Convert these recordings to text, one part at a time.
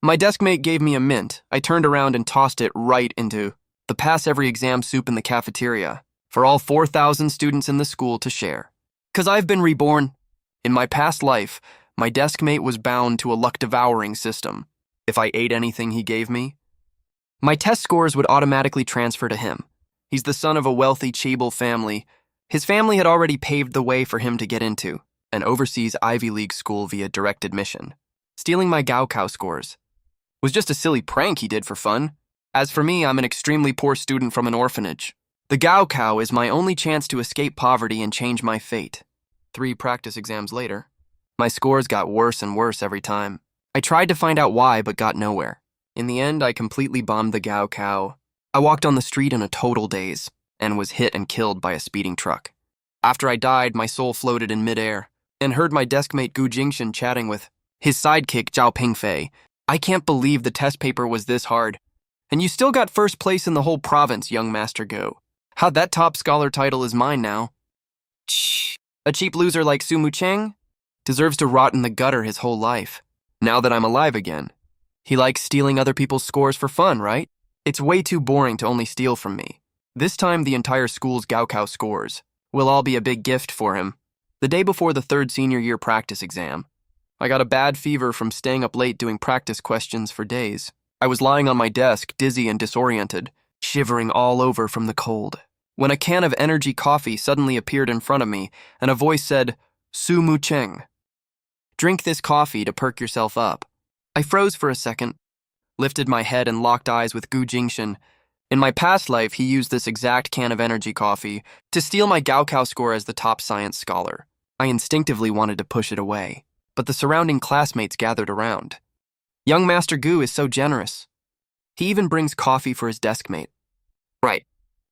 My deskmate gave me a mint. I turned around and tossed it right into the pass-every-exam soup in the cafeteria for all 4,000 students in the school to share. 'Cause I've been reborn. In my past life, my deskmate was bound to a Luck Devouring System. If I ate anything he gave me, my test scores would automatically transfer to him. He's the son of a wealthy Chaebol family. His family had already paved the way for him to get into an overseas Ivy League school via direct admission. Stealing my Gaokao scores was just a silly prank he did for fun. As for me, I'm an extremely poor student from an orphanage. The Gaokao is my only chance to escape poverty and change my fate. 3 practice exams later, my scores got worse and worse every time. I tried to find out why, but got nowhere. In the end, I completely bombed the Gaokao. I walked on the street in a total daze and was hit and killed by a speeding truck. After I died, my soul floated in midair and heard my deskmate Gu Jingshan chatting with his sidekick Zhao Pingfei. I can't believe the test paper was this hard. And you still got first place in the whole province, young Master Go. How'd that top scholar title is mine now. Shh. A cheap loser like Sumu Cheng deserves to rot in the gutter his whole life. Now that I'm alive again. He likes stealing other people's scores for fun, right? It's way too boring to only steal from me. This time the entire school's Gaokao scores will all be a big gift for him. The day before the 3rd senior year practice exam, I got a bad fever from staying up late doing practice questions for days. I was lying on my desk, dizzy and disoriented, shivering all over from the cold, when a can of energy coffee suddenly appeared in front of me and a voice said, "Su Mu Cheng. Drink this coffee to perk yourself up." I froze for a second, lifted my head and locked eyes with Gu Jingshan. In my past life, he used this exact can of energy coffee to steal my Gaokao score as the top science scholar. I instinctively wanted to push it away, but the surrounding classmates gathered around. Young Master Gu is so generous. He even brings coffee for his deskmate. Right.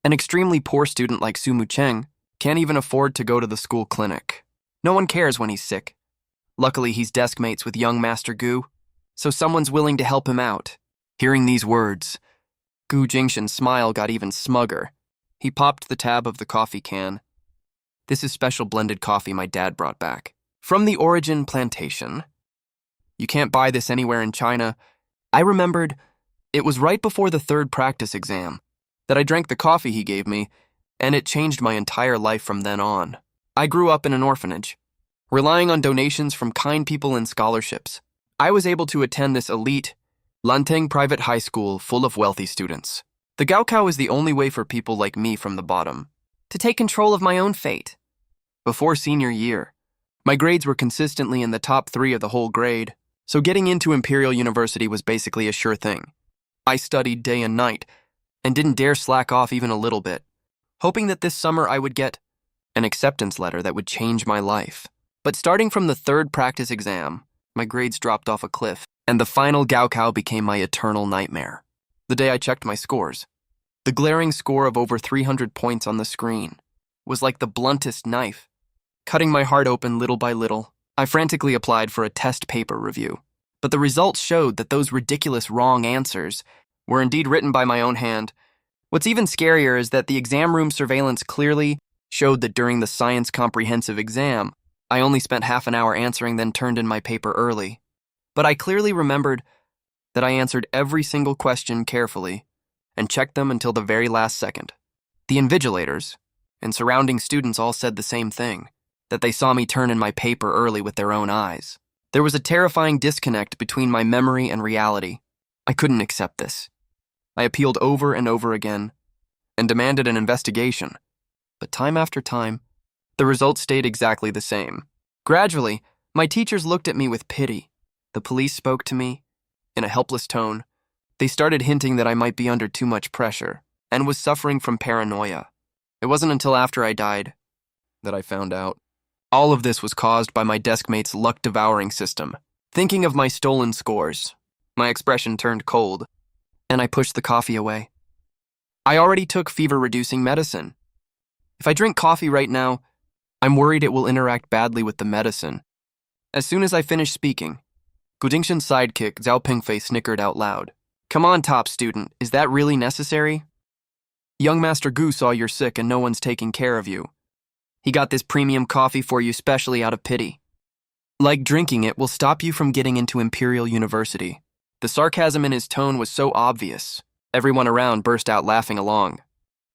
An extremely poor student like Sumu Cheng can't even afford to go to the school clinic. No one cares when he's sick. Luckily, he's deskmates with young Master Gu, so someone's willing to help him out. Hearing these words, Gu Jingshan's smile got even smugger. He popped the tab of the coffee can. This is special blended coffee my dad brought back. From the Origin Plantation. You can't buy this anywhere in China. I remembered it was right before the 3rd practice exam that I drank the coffee he gave me, and it changed my entire life from then on. I grew up in an orphanage, relying on donations from kind people and scholarships. I was able to attend this elite, Lanteng private high school full of wealthy students. The Gaokao is the only way for people like me from the bottom to take control of my own fate. Before senior year, my grades were consistently in the top 3 of the whole grade, so getting into Imperial University was basically a sure thing. I studied day and night and didn't dare slack off even a little bit, hoping that this summer I would get an acceptance letter that would change my life. But starting from the 3rd practice exam, my grades dropped off a cliff, and the final Gaokao became my eternal nightmare. The day I checked my scores, the glaring score of over 300 points on the screen was like the bluntest knife, cutting my heart open little by little. I frantically applied for a test paper review, but the results showed that those ridiculous wrong answers were indeed written by my own hand. What's even scarier is that the exam room surveillance clearly showed that during the science comprehensive exam, I only spent half an hour answering, then turned in my paper early. But I clearly remembered that I answered every single question carefully and checked them until the very last second. The invigilators and surrounding students all said the same thing, that they saw me turn in my paper early with their own eyes. There was a terrifying disconnect between my memory and reality. I couldn't accept this. I appealed over and over again and demanded an investigation, but time after time, the results stayed exactly the same. Gradually, my teachers looked at me with pity. The police spoke to me in a helpless tone. They started hinting that I might be under too much pressure and was suffering from paranoia. It wasn't until after I died that I found out. All of this was caused by my deskmate's Luck Devouring System. Thinking of my stolen scores, my expression turned cold, and I pushed the coffee away. I already took fever-reducing medicine. If I drink coffee right now, I'm worried it will interact badly with the medicine. As soon as I finished speaking, Gu Jingshan's sidekick Zhao Pingfei snickered out loud. "Come on, top student, is that really necessary? Young Master Gu saw you're sick and no one's taking care of you. He got this premium coffee for you specially out of pity. Like drinking it will stop you from getting into Imperial University. The sarcasm in his tone was so obvious. Everyone around burst out laughing along.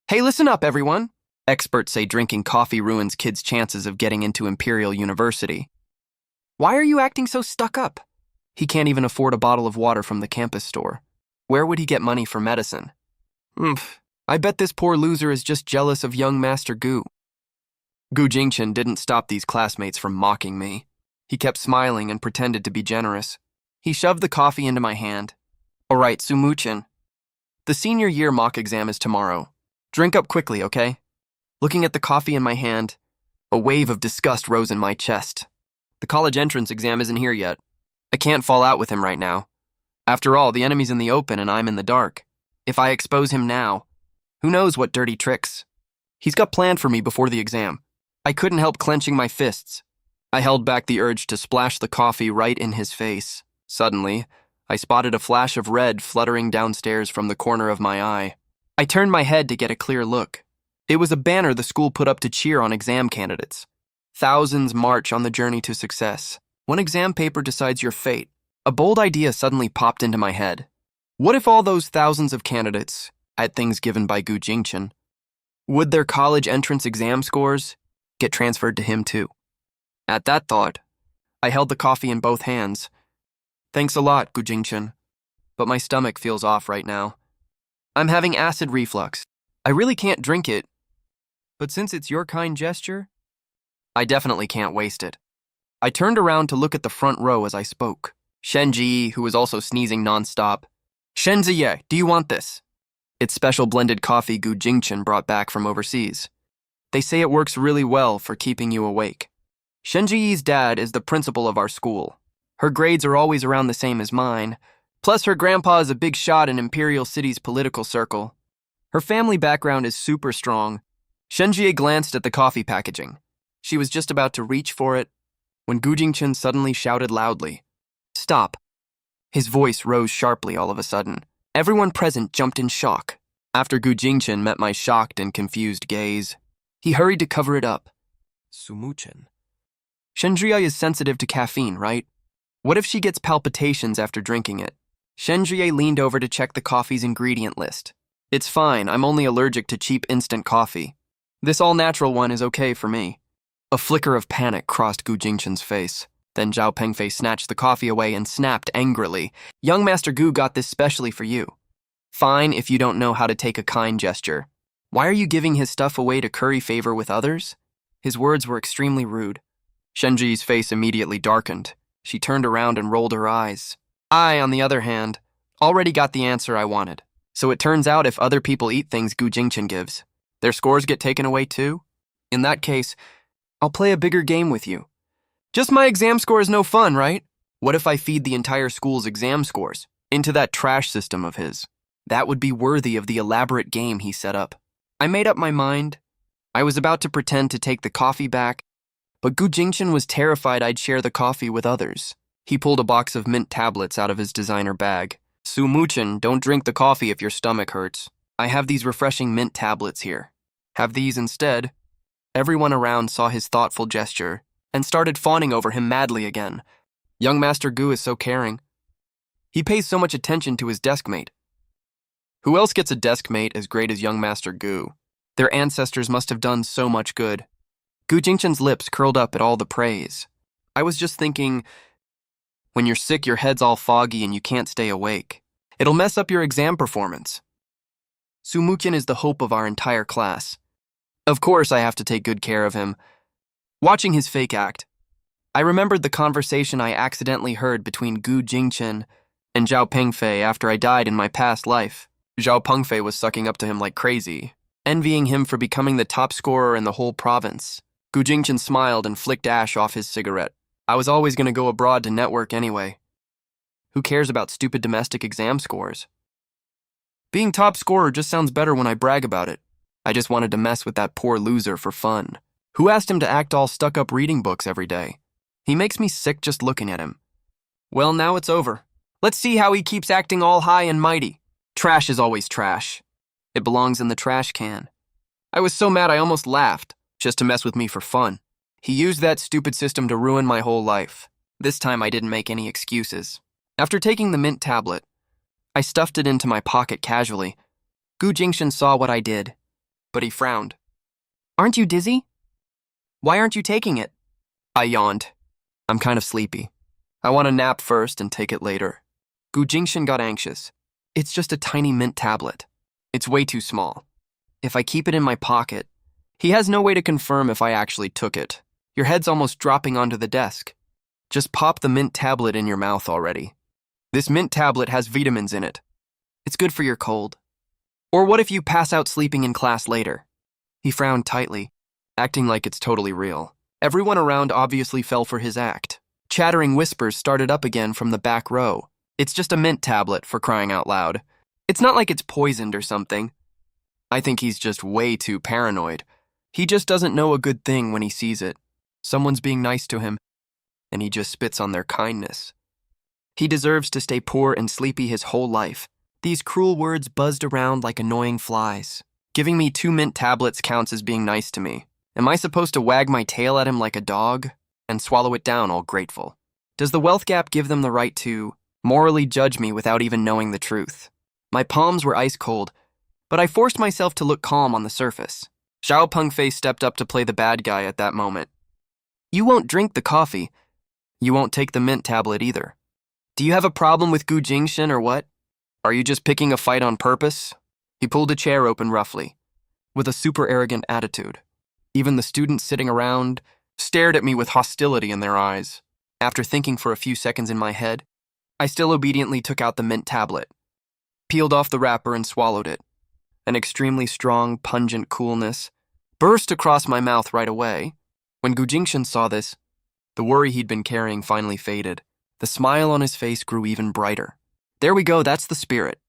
Hey, listen up, everyone. Experts say drinking coffee ruins kids' chances of getting into Imperial University. Why are you acting so stuck up? He can't even afford a bottle of water from the campus store. Where would he get money for medicine? I bet this poor loser is just jealous of young Master Gu. Gu Jingchen didn't stop these classmates from mocking me. He kept smiling and pretended to be generous. He shoved the coffee into my hand. All right, Sumuchen. The senior year mock exam is tomorrow. Drink up quickly, okay? Looking at the coffee in my hand, a wave of disgust rose in my chest. The college entrance exam isn't here yet. I can't fall out with him right now. After all, the enemy's in the open and I'm in the dark. If I expose him now, who knows what dirty tricks he's got planned for me before the exam. I couldn't help clenching my fists. I held back the urge to splash the coffee right in his face. Suddenly, I spotted a flash of red fluttering downstairs from the corner of my eye. I turned my head to get a clear look. It was a banner the school put up to cheer on exam candidates. Thousands march on the journey to success. One exam paper decides your fate. A bold idea suddenly popped into my head. What if all those thousands of candidates at things given by Gu Jingchen, would their college entrance exam scores get transferred to him too? At that thought, I held the coffee in both hands. Thanks a lot, Gu Jingchen, but my stomach feels off right now. I'm having acid reflux. I really can't drink it, but since it's your kind gesture, I definitely can't waste it. I turned around to look at the front row as I spoke. Shenji, who was also sneezing nonstop. Shenziye, do you want this? It's special blended coffee Gu Jingchen brought back from overseas. They say it works really well for keeping you awake. Shenji's dad is the principal of our school. Her grades are always around the same as mine. Plus, her grandpa is a big shot in Imperial City's political circle. Her family background is super strong. Shenjie glanced at the coffee packaging. She was just about to reach for it when Gu Jingchen suddenly shouted loudly, "Stop." His voice rose sharply all of a sudden. Everyone present jumped in shock. After Gu Jingchen met my shocked and confused gaze, he hurried to cover it up. Sumuchen. Shenjie is sensitive to caffeine, right? What if she gets palpitations after drinking it? Shenjie leaned over to check the coffee's ingredient list. It's fine, I'm only allergic to cheap instant coffee. This all-natural one is okay for me. A flicker of panic crossed Gu Jingchen's face. Then Zhao Pengfei snatched the coffee away and snapped angrily. Young Master Gu got this specially for you. Fine if you don't know how to take a kind gesture. Why are you giving his stuff away to curry favor with others? His words were extremely rude. Shenji's face immediately darkened. She turned around and rolled her eyes. I, on the other hand, already got the answer I wanted. So it turns out if other people eat things Gu Jingchen gives, their scores get taken away too? In that case, I'll play a bigger game with you. Just my exam score is no fun, right? What if I feed the entire school's exam scores into that trash system of his? That would be worthy of the elaborate game he set up. I made up my mind. I was about to pretend to take the coffee back, but Gu Jingchen was terrified I'd share the coffee with others. He pulled a box of mint tablets out of his designer bag. Sumuchen, don't drink the coffee if your stomach hurts. I have these refreshing mint tablets here. Have these instead. Everyone around saw his thoughtful gesture and started fawning over him madly again. Young Master Gu is so caring. He pays so much attention to his deskmate. Who else gets a deskmate as great as young Master Gu? Their ancestors must have done so much good. Gu Jingchen's lips curled up at all the praise. I was just thinking, when you're sick, your head's all foggy and you can't stay awake. It'll mess up your exam performance. Sumuchen is the hope of our entire class. Of course, I have to take good care of him. Watching his fake act, I remembered the conversation I accidentally heard between Gu Jingchen and Zhao Pengfei after I died in my past life. Zhao Pengfei was sucking up to him like crazy, envying him for becoming the top scorer in the whole province. Gu Jingchen smiled and flicked ash off his cigarette. I was always going to go abroad to network anyway. Who cares about stupid domestic exam scores? Being top scorer just sounds better when I brag about it. I just wanted to mess with that poor loser for fun. Who asked him to act all stuck up reading books every day? He makes me sick just looking at him. Well, now it's over. Let's see how he keeps acting all high and mighty. Trash is always trash. It belongs in the trash can. I was so mad I almost laughed, just to mess with me for fun. He used that stupid system to ruin my whole life. This time I didn't make any excuses. After taking the mint tablet, I stuffed it into my pocket casually. Gu Jingshan saw what I did, but he frowned. "Aren't you dizzy? Why aren't you taking it?" I yawned. "I'm kind of sleepy. I want to nap first and take it later." Gu Jingshan got anxious. "It's just a tiny mint tablet. It's way too small. If I keep it in my pocket..." He has no way to confirm if I actually took it. "Your head's almost dropping onto the desk. Just pop the mint tablet in your mouth already. This mint tablet has vitamins in it. It's good for your cold. Or what if you pass out sleeping in class later?" He frowned tightly, acting like it's totally real. Everyone around obviously fell for his act. Chattering whispers started up again from the back row. "It's just a mint tablet, for crying out loud. It's not like it's poisoned or something." I think he's just way too paranoid. He just doesn't know a good thing when he sees it. Someone's being nice to him, and he just spits on their kindness. He deserves to stay poor and sleepy his whole life. These cruel words buzzed around like annoying flies. Giving me 2 mint tablets counts as being nice to me. Am I supposed to wag my tail at him like a dog and swallow it down all grateful? Does the wealth gap give them the right to morally judge me without even knowing the truth? My palms were ice cold, but I forced myself to look calm on the surface. Xiao Pengfei stepped up to play the bad guy at that moment. "You won't drink the coffee. You won't take the mint tablet either. Do you have a problem with Gu Jingshan or what? Are you just picking a fight on purpose?" He pulled a chair open roughly, with a super arrogant attitude. Even the students sitting around stared at me with hostility in their eyes. After thinking for a few seconds in my head, I still obediently took out the mint tablet, peeled off the wrapper and swallowed it. An extremely strong, pungent coolness burst across my mouth right away. When Gu Jingshan saw this, the worry he'd been carrying finally faded. The smile on his face grew even brighter. "There we go, that's the spirit.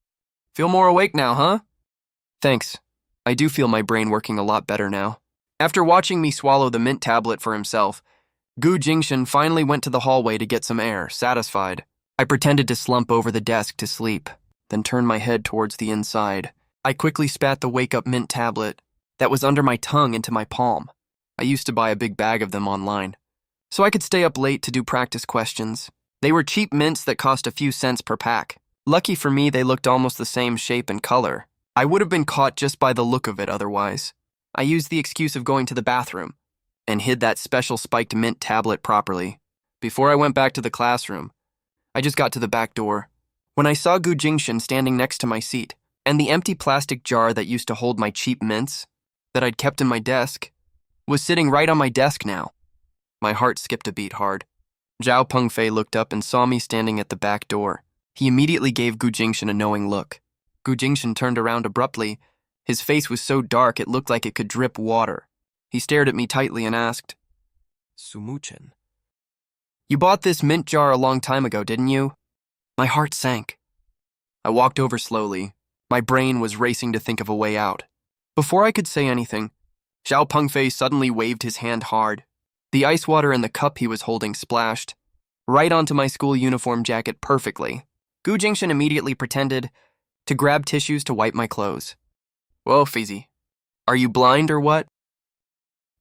Feel more awake now, huh?" "Thanks. I do feel my brain working a lot better now." After watching me swallow the mint tablet for himself, Gu Jingshan finally went to the hallway to get some air, satisfied. I pretended to slump over the desk to sleep, then turned my head towards the inside. I quickly spat the wake-up mint tablet that was under my tongue into my palm. I used to buy a big bag of them online, so I could stay up late to do practice questions. They were cheap mints that cost a few cents per pack. Lucky for me, they looked almost the same shape and color. I would have been caught just by the look of it otherwise. I used the excuse of going to the bathroom and hid that special spiked mint tablet properly. Before I went back to the classroom, I just got to the back door. When I saw Gu Jingshan standing next to my seat and the empty plastic jar that used to hold my cheap mints that I'd kept in my desk was sitting right on my desk now, my heart skipped a beat hard. Xiao Pengfei looked up and saw me standing at the back door. He immediately gave Gu Jingshan a knowing look. Gu Jingshan turned around abruptly. His face was so dark it looked like it could drip water. He stared at me tightly and asked, "Sumuchen, you bought this mint jar a long time ago, didn't you?" My heart sank. I walked over slowly. My brain was racing to think of a way out. Before I could say anything, Xiao Pengfei suddenly waved his hand hard. The ice water in the cup he was holding splashed right onto my school uniform jacket perfectly. Gu Jingshan immediately pretended to grab tissues to wipe my clothes. "Whoa, Feezy, are you blind or what?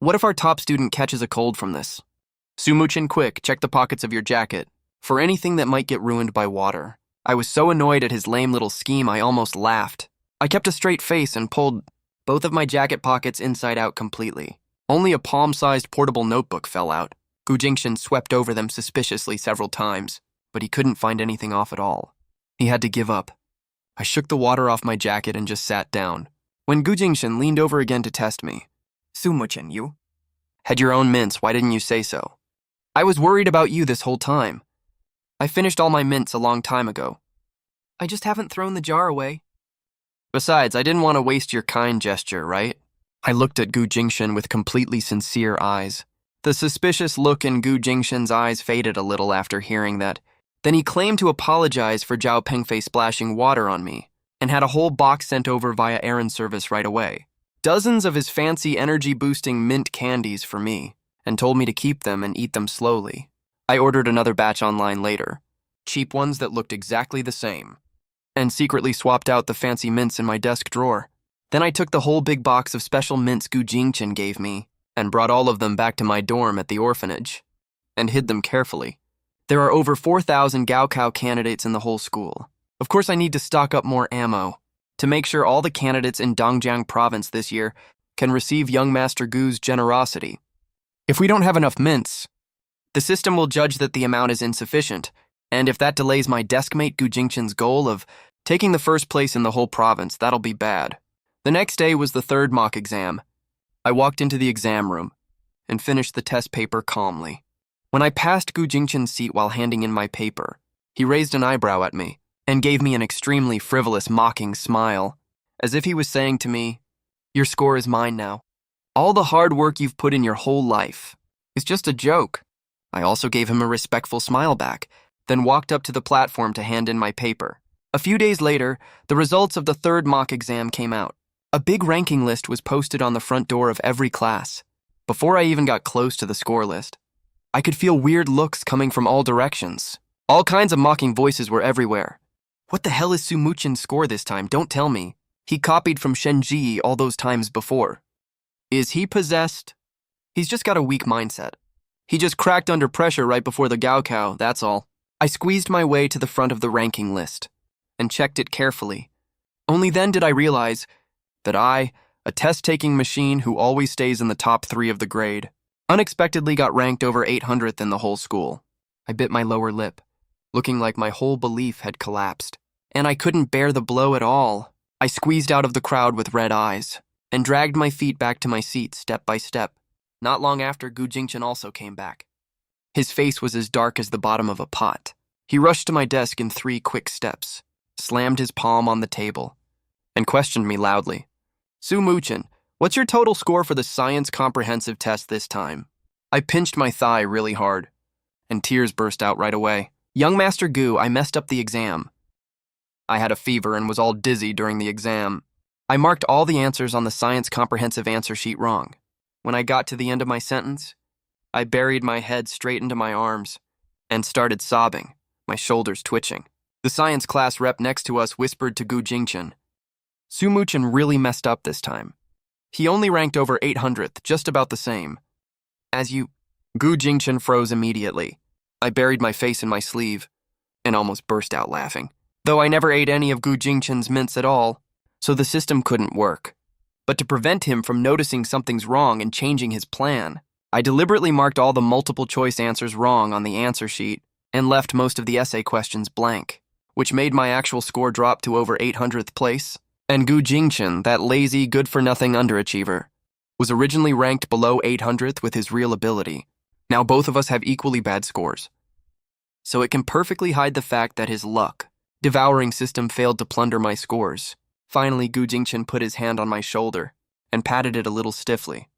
What if our top student catches a cold from this? Sumuchen, quick, check the pockets of your jacket for anything that might get ruined by water." I was so annoyed at his lame little scheme I almost laughed. I kept a straight face and pulled both of my jacket pockets inside out completely. Only a palm-sized portable notebook fell out. Gu Jingshan swept over them suspiciously several times, but he couldn't find anything off at all. He had to give up. I shook the water off my jacket and just sat down. When Gu Jingshan leaned over again to test me, "Sumuchen, you had your own mints, why didn't you say so? I was worried about you this whole time. I finished all my mints a long time ago. I just haven't thrown the jar away. Besides, I didn't want to waste your kind gesture, right?" I looked at Gu Jingshan with completely sincere eyes. The suspicious look in Gu Jingshan's eyes faded a little after hearing that. Then he claimed to apologize for Xiao Pengfei splashing water on me and had a whole box sent over via errand service right away. Dozens of his fancy energy-boosting mint candies for me, and told me to keep them and eat them slowly. I ordered another batch online later, cheap ones that looked exactly the same, and secretly swapped out the fancy mints in my desk drawer. Then I took the whole big box of special mints Gu Jingshan gave me and brought all of them back to my dorm at the orphanage and hid them carefully. There are over 4,000 Gaokao candidates in the whole school. Of course, I need to stock up more ammo to make sure all the candidates in Dongjiang province this year can receive young Master Gu's generosity. If we don't have enough mints, the system will judge that the amount is insufficient, and if that delays my deskmate Gu Jingchen's goal of taking the first place in the whole province, that'll be bad. The next day was the third mock exam. I walked into the exam room and finished the test paper calmly. When I passed Gu Jingchen's seat while handing in my paper, he raised an eyebrow at me and gave me an extremely frivolous, mocking smile, as if he was saying to me, "Your score is mine now. All the hard work you've put in your whole life is just a joke." I also gave him a respectful smile back, then walked up to the platform to hand in my paper. A few days later, the results of the third mock exam came out. A big ranking list was posted on the front door of every class. Before I even got close to the score list, I could feel weird looks coming from all directions. All kinds of mocking voices were everywhere. What the hell is Su Muchin's score this time? Don't tell me. He copied from Shen Ji all those times before. Is he possessed? He's just got a weak mindset. He just cracked under pressure right before the Gaokao, that's all. I squeezed my way to the front of the ranking list and checked it carefully. Only then did I realize that I, a test-taking machine who always stays in the top 3 of the grade, unexpectedly got ranked over 800th in the whole school. I bit my lower lip, looking like my whole belief had collapsed. And I couldn't bear the blow at all. I squeezed out of the crowd with red eyes and dragged my feet back to my seat step by step. Not long after, Gu Jingchen also came back. His face was as dark as the bottom of a pot. He rushed to my desk in 3 quick steps, slammed his palm on the table, and questioned me loudly. "Su Muchin, what's your total score for the science comprehensive test this time?" I pinched my thigh really hard, and tears burst out right away. "Young Master Gu, I messed up the exam. I had a fever and was all dizzy during the exam. I marked all the answers on the science comprehensive answer sheet wrong. When I got to the end of my sentence, I buried my head straight into my arms and started sobbing, my shoulders twitching. The science class rep next to us whispered to Gu Jingchen, "Su Muchin really messed up this time. He only ranked over 800th, just about the same. As you..." Gu Jingchen froze immediately. I buried my face in my sleeve and almost burst out laughing. Though I never ate any of Gu Jingchen's mints at all, so the system couldn't work. But to prevent him from noticing something's wrong and changing his plan, I deliberately marked all the multiple choice answers wrong on the answer sheet and left most of the essay questions blank, which made my actual score drop to over 800th place. And Gu Jingchen, that lazy, good-for-nothing underachiever, was originally ranked below 800th with his real ability. Now both of us have equally bad scores. So it can perfectly hide the fact that his Luck Devouring System failed to plunder my scores. Finally, Gu Jingchen put his hand on my shoulder and patted it a little stiffly.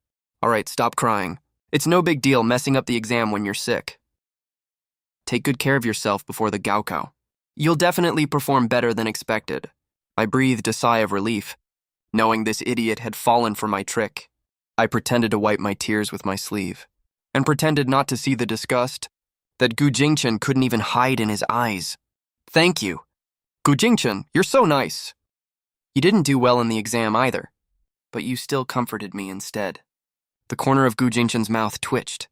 "All right, stop crying. It's no big deal messing up the exam when you're sick. Take good care of yourself before the Gaokao. You'll definitely perform better than expected." I breathed a sigh of relief, knowing this idiot had fallen for my trick. I pretended to wipe my tears with my sleeve, and pretended not to see the disgust that Gu Jingchen couldn't even hide in his eyes. "Thank you. Gu Jingchen, you're so nice. You didn't do well in the exam either, but you still comforted me instead." The corner of Gu Jingchen's mouth twitched.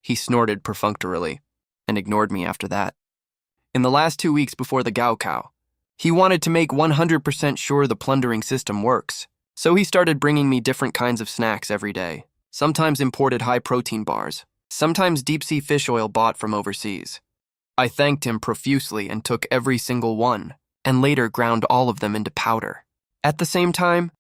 He snorted perfunctorily and ignored me after that. In the last 2 weeks before the Gaokao, he wanted to make 100% sure the plundering system works, so he started bringing me different kinds of snacks every day, sometimes imported high-protein bars, sometimes deep-sea fish oil bought from overseas. I thanked him profusely and took every single one, and later ground all of them into powder. At the same time,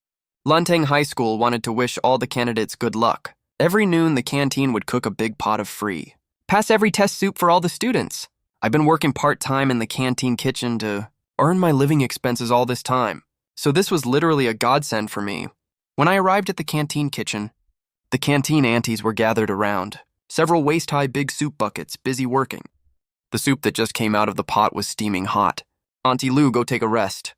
Luntang High School wanted to wish all the candidates good luck. Every noon, the canteen would cook a big pot of free. Pass every test soup for all the students. I've been working part-time in the canteen kitchen to earn my living expenses all this time, so this was literally a godsend for me. When I arrived at the canteen kitchen, the canteen aunties were gathered around, several waist-high big soup buckets busy working. The soup that just came out of the pot was steaming hot. "Auntie Lu, go take a rest.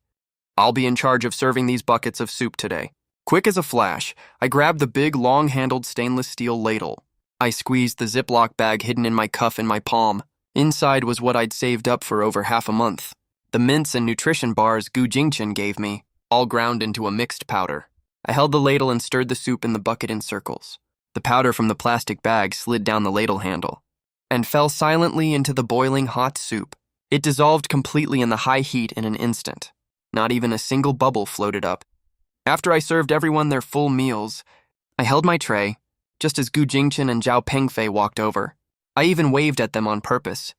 I'll be in charge of serving these buckets of soup today." Quick as a flash, I grabbed the big, long-handled stainless steel ladle. I squeezed the Ziploc bag hidden in my cuff in my palm. Inside was what I'd saved up for over half a month. The mints and nutrition bars Gu Jingchen gave me, all ground into a mixed powder. I held the ladle and stirred the soup in the bucket in circles. The powder from the plastic bag slid down the ladle handle. and fell silently into the boiling hot soup. It dissolved completely in the high heat in an instant. Not even a single bubble floated up. After I served everyone their full meals, I held my tray, just as Gu Jingchen and Zhao Pengfei walked over. I even waved at them on purpose.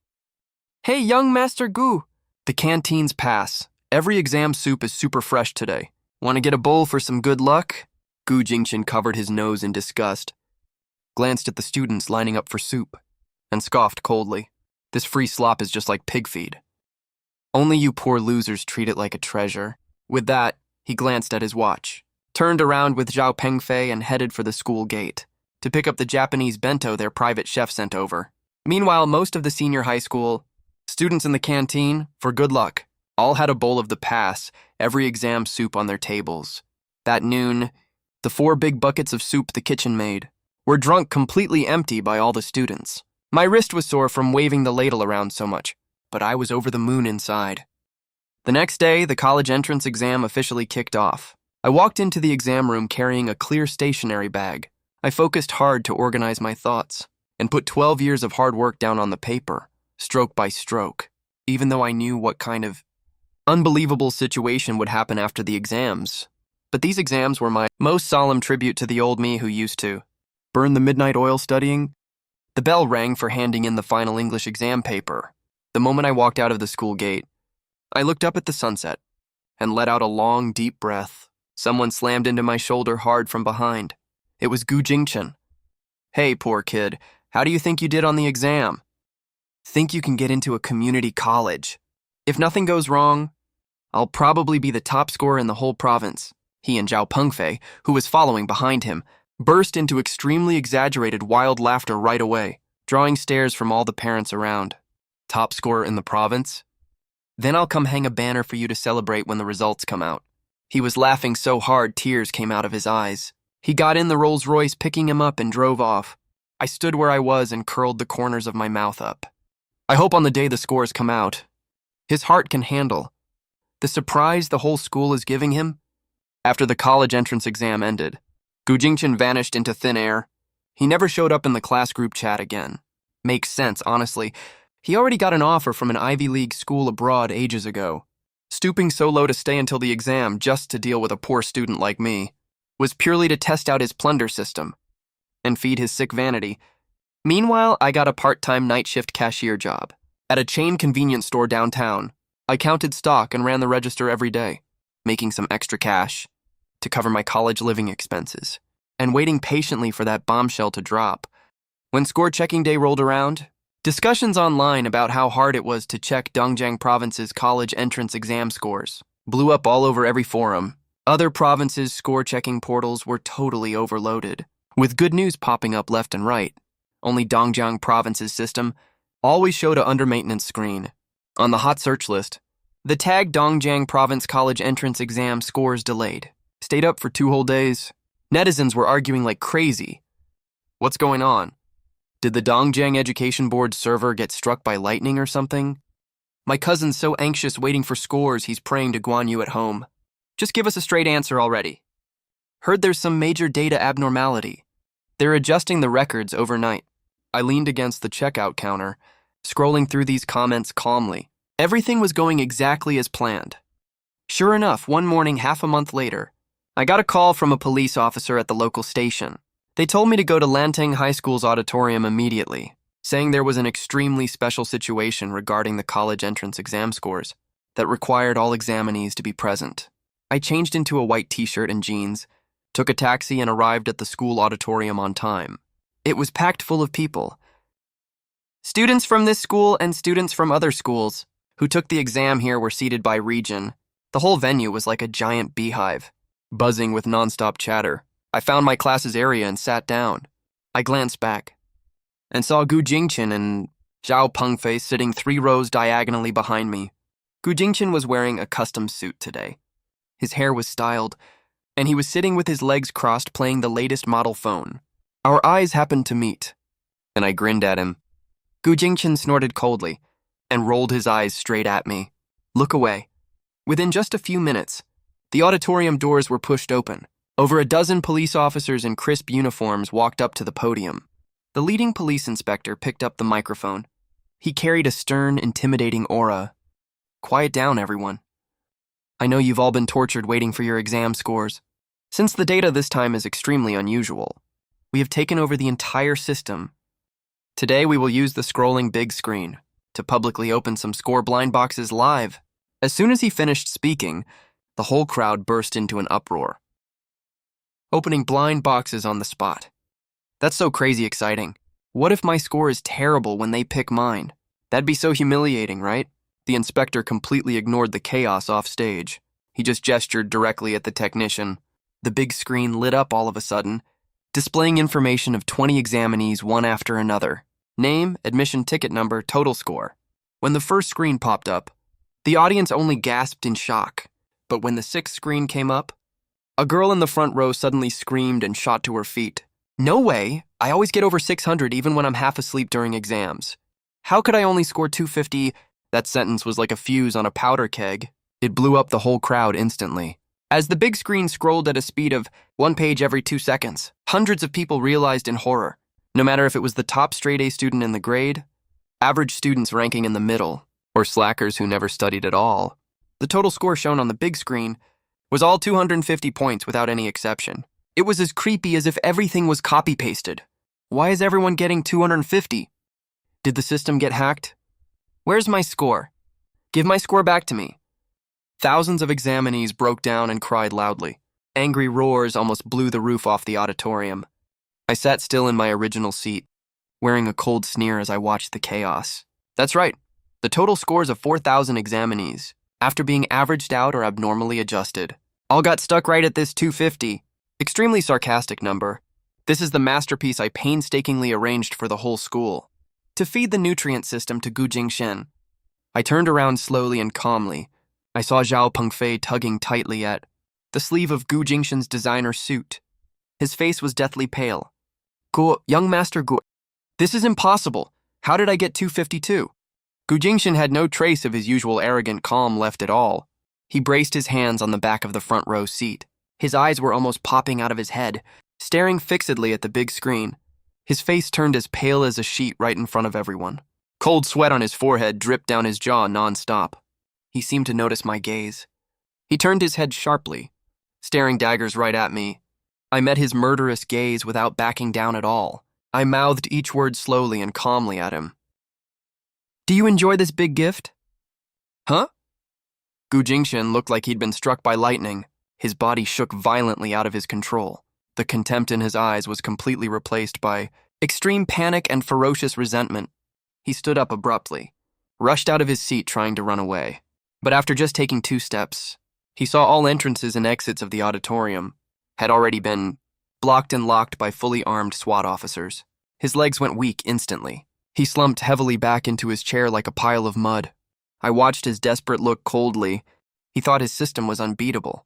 "Hey, young Master Gu!" The canteens pass. Every exam soup is super fresh today. Want to get a bowl for some good luck? Gu Jingchen covered his nose in disgust, glanced at the students lining up for soup, and scoffed coldly. This free slop is just like pig feed. Only you poor losers treat it like a treasure. With that, he glanced at his watch, turned around with Zhao Pengfei and headed for the school gate to pick up the Japanese bento their private chef sent over. Meanwhile, most of the senior high school students in the canteen, for good luck, all had a bowl of the pass, every exam soup on their tables. That noon, the 4 big buckets of soup the kitchen made were drunk completely empty by all the students. My wrist was sore from waving the ladle around so much, but I was over the moon inside. The next day, the college entrance exam officially kicked off. I walked into the exam room carrying a clear stationery bag. I focused hard to organize my thoughts and put 12 years of hard work down on the paper, stroke by stroke, even though I knew what kind of unbelievable situation would happen after the exams. But these exams were my most solemn tribute to the old me who used to burn the midnight oil studying. The bell rang for handing in the final English exam paper. The moment I walked out of the school gate, I looked up at the sunset and let out a long, deep breath. Someone slammed into my shoulder hard from behind. It was Gu Jingchen. "Hey, poor kid, how do you think you did on the exam? Think you can get into a community college? If nothing goes wrong, I'll probably be the top scorer in the whole province." He and Zhao Pengfei, who was following behind him, burst into extremely exaggerated wild laughter right away, drawing stares from all the parents around. "Top scorer in the province? Then I'll come hang a banner for you to celebrate when the results come out." He was laughing so hard tears came out of his eyes. He got in the Rolls Royce, picking him up, and drove off. I stood where I was and curled the corners of my mouth up. I hope on the day the scores come out, his heart can handle the surprise the whole school is giving him. After the college entrance exam ended, Gu Jingchen vanished into thin air. He never showed up in the class group chat again. Makes sense, honestly. He already got an offer from an Ivy League school abroad ages ago. Stooping so low to stay until the exam just to deal with a poor student like me was purely to test out his plunder system and feed his sick vanity. Meanwhile, I got a part-time night shift cashier job at a chain convenience store downtown. I counted stock and ran the register every day, making some extra cash to cover my college living expenses, and waiting patiently for that bombshell to drop. When score checking day rolled around, discussions online about how hard it was to check Dongjiang Province's college entrance exam scores blew up all over every forum. Other provinces' score-checking portals were totally overloaded, with good news popping up left and right. Only Dongjiang Province's system always showed a under-maintenance screen. On the hot search list, the tag Dongjiang Province college entrance exam scores delayed stayed up for 2 whole days. Netizens were arguing like crazy. What's going on? Did the Dongjiang Education Board server get struck by lightning or something? My cousin's so anxious waiting for scores he's praying to Guan Yu at home. Just give us a straight answer already. Heard there's some major data abnormality. They're adjusting the records overnight. I leaned against the checkout counter, scrolling through these comments calmly. Everything was going exactly as planned. Sure enough, one morning half a month later, I got a call from a police officer at the local station. They told me to go to Lantang High School's auditorium immediately, saying there was an extremely special situation regarding the college entrance exam scores that required all examinees to be present. I changed into a white t-shirt and jeans, took a taxi, and arrived at the school auditorium on time. It was packed full of people. Students from this school and students from other schools who took the exam here were seated by region. The whole venue was like a giant beehive, buzzing with nonstop chatter. I found my class's area and sat down. I glanced back and saw Gu Jingchen and Zhao Pengfei sitting 3 rows diagonally behind me. Gu Jingchen was wearing a custom suit today. His hair was styled, and he was sitting with his legs crossed playing the latest model phone. Our eyes happened to meet, and I grinned at him. Gu Jingchen snorted coldly and rolled his eyes straight at me. Look away. Within just a few minutes, the auditorium doors were pushed open. Over a dozen police officers in crisp uniforms walked up to the podium. The leading police inspector picked up the microphone. He carried a stern, intimidating aura. Quiet down, everyone. I know you've all been tortured waiting for your exam scores. Since the data this time is extremely unusual, we have taken over the entire system. Today we will use the scrolling big screen to publicly open some score blind boxes live. As soon as he finished speaking, the whole crowd burst into an uproar. Opening blind boxes on the spot. That's so crazy exciting. What if my score is terrible when they pick mine? That'd be so humiliating, right? The inspector completely ignored the chaos off stage. He just gestured directly at the technician. The big screen lit up all of a sudden, displaying information of 20 examinees one after another. Name, admission ticket number, total score. When the first screen popped up, the audience only gasped in shock. But when the sixth screen came up, a girl in the front row suddenly screamed and shot to her feet. No way! I always get over 600 even when I'm half asleep during exams. How could I only score 250? That sentence was like a fuse on a powder keg. It blew up the whole crowd instantly. As the big screen scrolled at a speed of 1 page every 2 seconds, hundreds of people realized in horror, no matter if it was the top straight-A student in the grade, average students ranking in the middle, or slackers who never studied at all, the total score shown on the big screen was all 250 points without any exception. It was as creepy as if everything was copy-pasted. Why is everyone getting 250? Did the system get hacked? Where's my score? Give my score back to me. Thousands of examinees broke down and cried loudly. Angry roars almost blew the roof off the auditorium. I sat still in my original seat, wearing a cold sneer as I watched the chaos. That's right, the total scores of 4,000 examinees, after being averaged out or abnormally adjusted, all got stuck right at this 250. Extremely sarcastic number. This is the masterpiece I painstakingly arranged for the whole school. To feed the nutrient system to Gu Jingshen. I turned around slowly and calmly. I saw Zhao Pengfei tugging tightly at the sleeve of Gu Jingshen's designer suit. His face was deathly pale. Gu, young master Gu, this is impossible. How did I get 252? Gu Jingshen had no trace of his usual arrogant calm left at all. He braced his hands on the back of the front row seat. His eyes were almost popping out of his head, staring fixedly at the big screen. His face turned as pale as a sheet right in front of everyone. Cold sweat on his forehead dripped down his jaw non-stop. He seemed to notice my gaze. He turned his head sharply, staring daggers right at me. I met his murderous gaze without backing down at all. I mouthed each word slowly and calmly at him. Do you enjoy this big gift? Huh? Gu Jingshen looked like he'd been struck by lightning. His body shook violently out of his control. The contempt in his eyes was completely replaced by extreme panic and ferocious resentment. He stood up abruptly, rushed out of his seat trying to run away. But after just taking 2 steps, he saw all entrances and exits of the auditorium had already been blocked and locked by fully armed SWAT officers. His legs went weak instantly. He slumped heavily back into his chair like a pile of mud. I watched his desperate look coldly. He thought his system was unbeatable.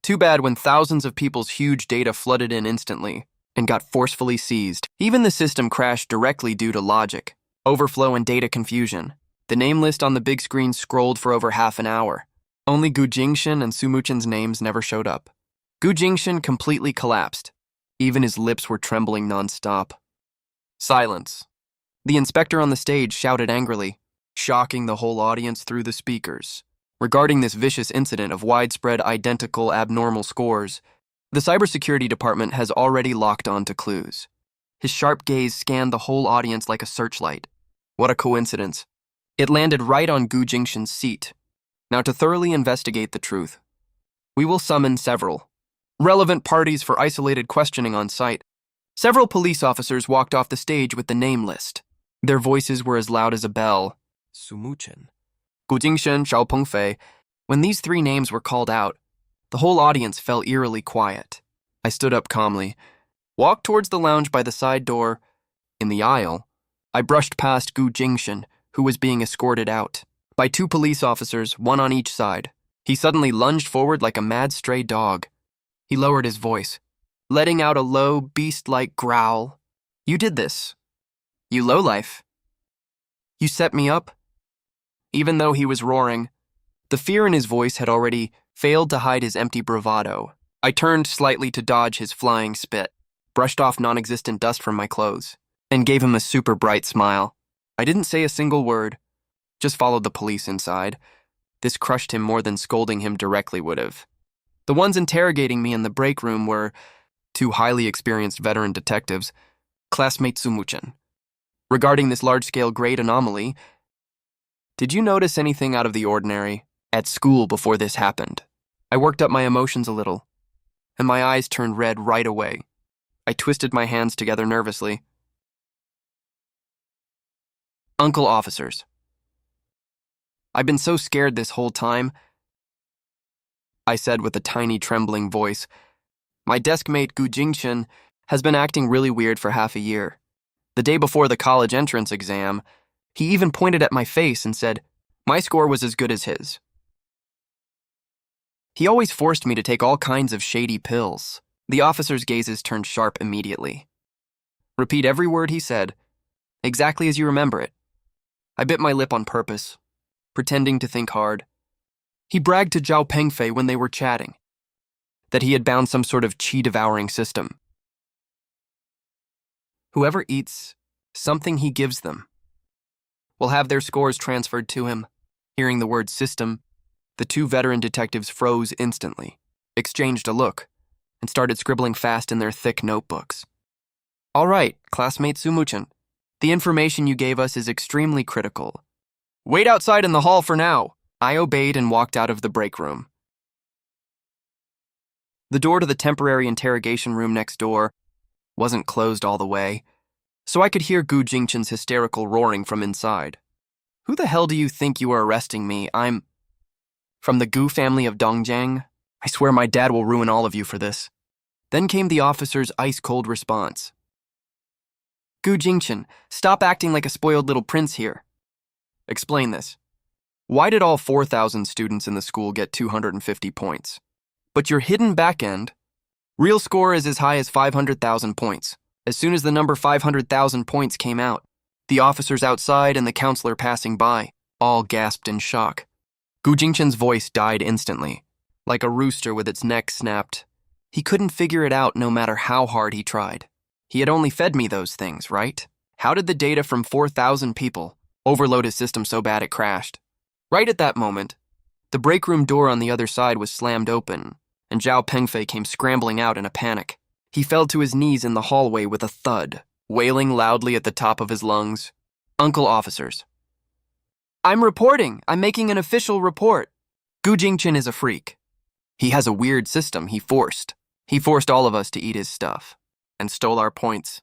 Too bad when thousands of people's huge data flooded in instantly and got forcefully seized. Even the system crashed directly due to logic, overflow, and data confusion. The name list on the big screen scrolled for over half an hour. Only Gu Jingshen and Su Muchen's names never showed up. Gu Jingshen completely collapsed. Even his lips were trembling non-stop. Silence. The inspector on the stage shouted angrily, shocking the whole audience through the speakers. Regarding this vicious incident of widespread identical abnormal scores, the cybersecurity department has already locked on to clues. His sharp gaze scanned the whole audience like a searchlight. What a coincidence. It landed right on Gu Jingshen's seat. Now to thoroughly investigate the truth, we will summon several relevant parties for isolated questioning on site. Several police officers walked off the stage with the name list. Their voices were as loud as a bell. Su Muchen, Gu Jingshen, Zhao Pengfei. When these 3 names were called out, the whole audience fell eerily quiet. I stood up calmly, walked towards the lounge by the side door. In the aisle, I brushed past Gu Jingshen, who was being escorted out by 2 police officers, one on each side. He suddenly lunged forward like a mad stray dog. He lowered his voice, letting out a low, beast-like growl. You did this. You lowlife. You set me up. Even though he was roaring, the fear in his voice had already failed to hide his empty bravado. I turned slightly to dodge his flying spit, brushed off non-existent dust from my clothes. and gave him a super bright smile. I didn't say a single word, just followed the police inside. This crushed him more than scolding him directly would have. The ones interrogating me in the break room were two highly experienced veteran detectives, classmate Sumuchen. Regarding this large-scale grade anomaly, did you notice anything out of the ordinary at school before this happened? I worked up my emotions a little, and my eyes turned red right away. I twisted my hands together nervously. Uncle officers. I've been so scared this whole time, I said with a tiny trembling voice. My deskmate Gu Jingchen has been acting really weird for half a year. The day before the college entrance exam, he even pointed at my face and said my score was as good as his. He always forced me to take all kinds of shady pills. The officer's gazes turned sharp immediately. Repeat every word he said, exactly as you remember it. I bit my lip on purpose, pretending to think hard. He bragged to Zhao Pengfei when they were chatting that he had bound some sort of Devouring System. Whoever eats something he gives them will have their scores transferred to him. Hearing the word system, the two veteran detectives froze instantly, exchanged a look, and started scribbling fast in their thick notebooks. All right, classmate Sumuchen, the information you gave us is extremely critical. Wait outside in the hall for now. I obeyed and walked out of the break room. The door to the temporary interrogation room next door wasn't closed all the way, so I could hear Gu Jingchen's hysterical roaring from inside. Who the hell do you think you are arresting me? I'm from the Gu family of Dongjiang. I swear my dad will ruin all of you for this. Then came the officer's ice-cold response. Gu Jingchen, stop acting like a spoiled little prince here. Explain this. Why did all 4,000 students in the school get 250 points? But your hidden back-end real score is as high as 500,000 points. As soon as the number 500,000 points came out, the officers outside and the counselor passing by all gasped in shock. Gu Jingchen's voice died instantly, like a rooster with its neck snapped. He couldn't figure it out no matter how hard he tried. He had only fed me those things, right? How did the data from 4,000 people overload his system so bad it crashed? Right at that moment, the break room door on the other side was slammed open, and Zhao Pengfei came scrambling out in a panic. He fell to his knees in the hallway with a thud, wailing loudly at the top of his lungs. Uncle officers. I'm reporting. I'm making an official report. Gu Jingchen is a freak. He has a weird system he forced. He forced all of us to eat his stuff and stole our points.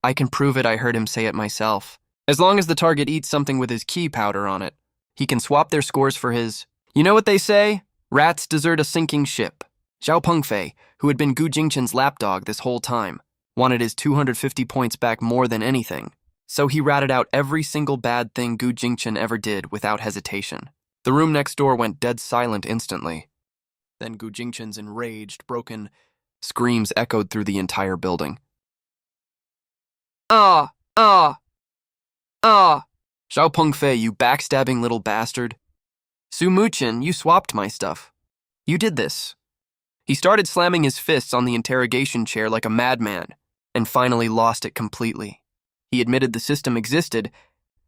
I can prove it. I heard him say it myself. As long as the target eats something with his key powder on it, he can swap their scores for his. You know what they say? Rats desert a sinking ship. Zhao Pengfei, who had been Gu Jingchen's lapdog this whole time, wanted his 250 points back more than anything. So he ratted out every single bad thing Gu Jingchen ever did without hesitation. The room next door went dead silent instantly. Then Gu Jingchen's enraged, broken screams echoed through the entire building. Ah! Ah! Ah! Zhao Pengfei, you backstabbing little bastard. Sumuchen, you swapped my stuff. You did this. He started slamming his fists on the interrogation chair like a madman, and finally lost it completely. He admitted the system existed,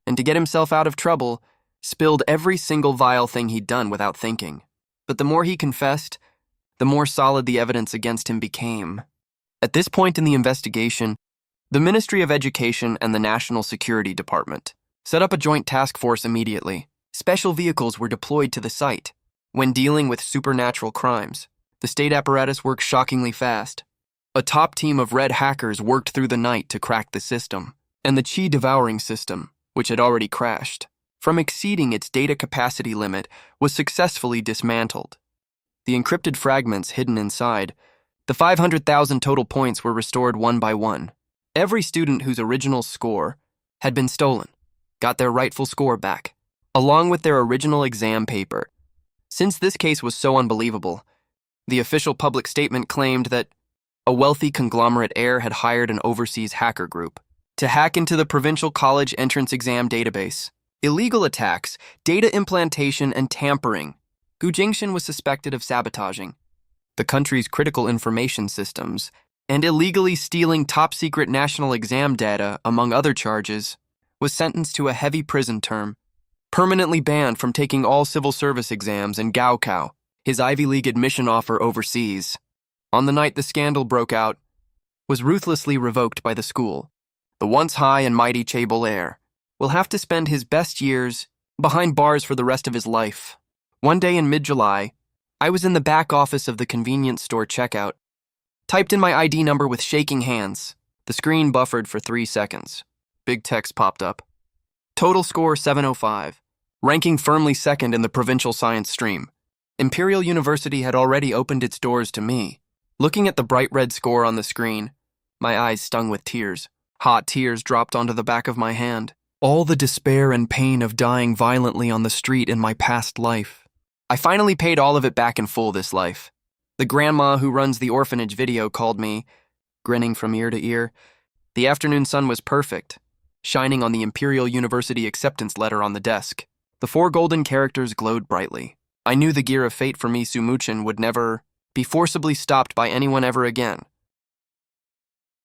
and to get himself out of trouble, spilled every single vile thing he'd done without thinking. But the more he confessed, the more solid the evidence against him became. At this point in the investigation, the Ministry of Education and the National Security Department set up a joint task force immediately. Special vehicles were deployed to the site. When dealing with supernatural crimes, the state apparatus worked shockingly fast. A top team of red hackers worked through the night to crack the system, and the Devouring System, which had already crashed, from exceeding its data capacity limit, was successfully dismantled. The encrypted fragments hidden inside, the 500,000 total points were restored one by one. Every student whose original score had been stolen got their rightful score back, along with their original exam paper. Since this case was so unbelievable, the official public statement claimed that a wealthy conglomerate heir had hired an overseas hacker group to hack into the provincial college entrance exam database. Illegal attacks, data implantation, and tampering. Gu Jingchen was suspected of sabotaging the country's critical information systems and illegally stealing top-secret national exam data, among other charges, was sentenced to a heavy prison term, permanently banned from taking all civil service exams and Gaokao, his Ivy League admission offer overseas. On the night the scandal broke out, was ruthlessly revoked by the school. The once high and mighty Chaebol will have to spend his best years behind bars for the rest of his life. One day in mid-July, I was in the back office of the convenience store checkout, typed in my ID number with shaking hands. The screen buffered for 3 seconds. Big text popped up. Total score 705, ranking firmly second in the provincial science stream. Imperial University had already opened its doors to me. Looking at the bright red score on the screen, my eyes stung with tears. Hot tears dropped onto the back of my hand. All the despair and pain of dying violently on the street in my past life. I finally paid all of it back in full this life. The grandma who runs the orphanage video called me, grinning from ear to ear. The afternoon sun was perfect, shining on the Imperial University acceptance letter on the desk. The 4 golden characters glowed brightly. I knew the gear of fate for me, Sumuchin, would never be forcibly stopped by anyone ever again.